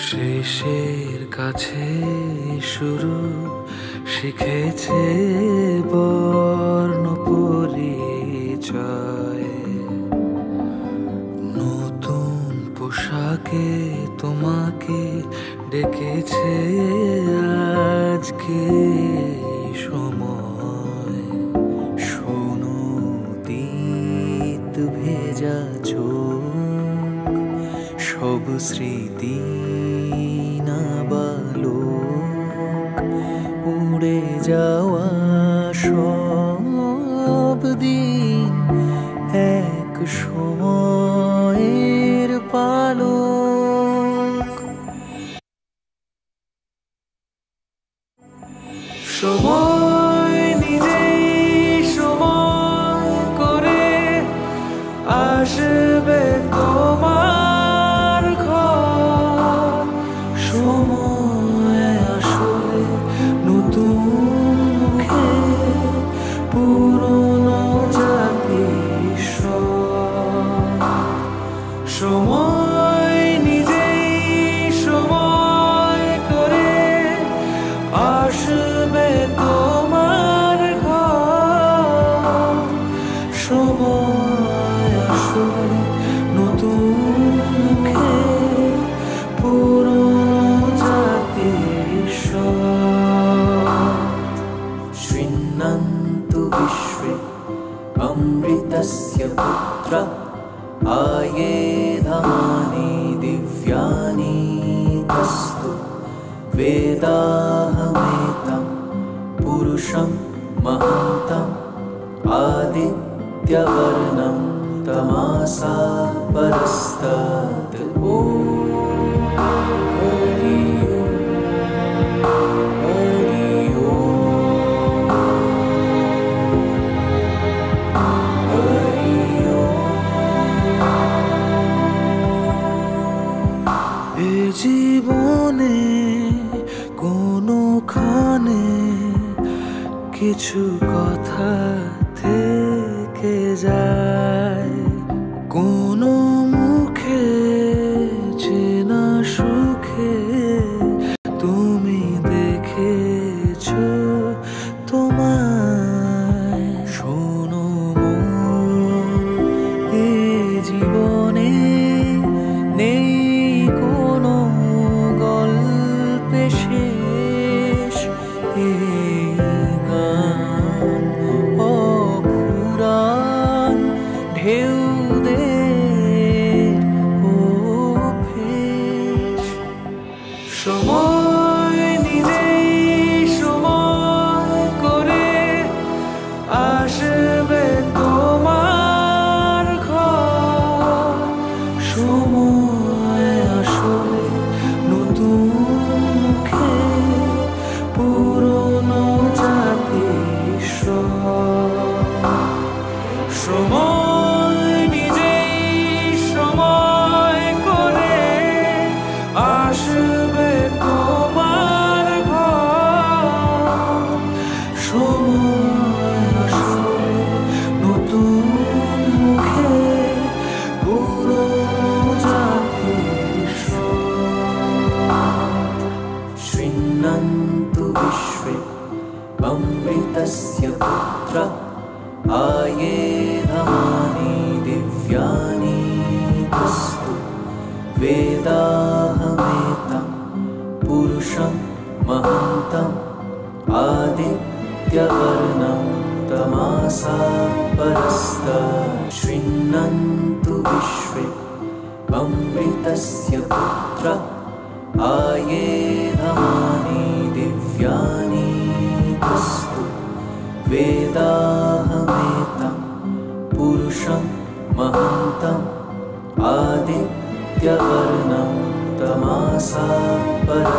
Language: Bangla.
শেষের কাছে শুরু শিখেছে বর্ণ পরিচয়। নতুন পোশাকে তোমাকে ডেকেছে আজকে সময়। শোনো তিত ভেজা চোখ, সব স্মৃতি নাবালক, উড়ে যাওয়া সব দিন এক সময়ের পালক। সময় নিজেই সময় করে আসবে তোমার ঘর। সময় আসলে নতুন মুখে পুরনো জাতির স্বর। সময় নিজেই সময় করে আসবে তোমার ঘর। সময় আসলে নতুন মুখে পুরনো জাতির স্বর। শৃণ্বন্তু বিশ্বে অমৃতস্য পুত্র, আয়েধানি দিব্যানি তস্তু বেদাহমেতং পুরুষং মহান্तं আদিত্যবর্ণং তমসা পরস্তাৎ। হরি হরি হরি। এ জীবনে কোনোখানে কিছু কথা থেকে যায়, কোনো মুখে চেনা সুখে তুমি দেখেছো তোমায়। শোনো মন, এ জীবনে নেই কোনো গল্পে শেষ। এই গান অফুরান ঢেউদের অভ্যেস। সময় নিজেই সময় করে আসবে তোমার ঘর। সময় আসলে নতুন মুখে পুরনো জাতির স্বর। সময় নিজেই সময় করে আসবে তোমার ঘর। সময় আসলে নতুন মুখে পুরনো জাতির স্বর। শৃণ্বন্তু বিশ্বে অমৃতস্য পুত্র, আয়েধানি দিব্যানি তস্তু বেদাহমেতং পুরুষং মহান্तं আদিত্যবর্ণং তমসা পরস্তাৎ। শৃণ্বন্তু বিশ্বে অমৃতস্য পুত্র, আয়েধানি দিব্যানি তস্তু বেদাহমেতং পুরুষং মহান্तं আদিত্যবর্ণং তমসা পরস্তাৎ।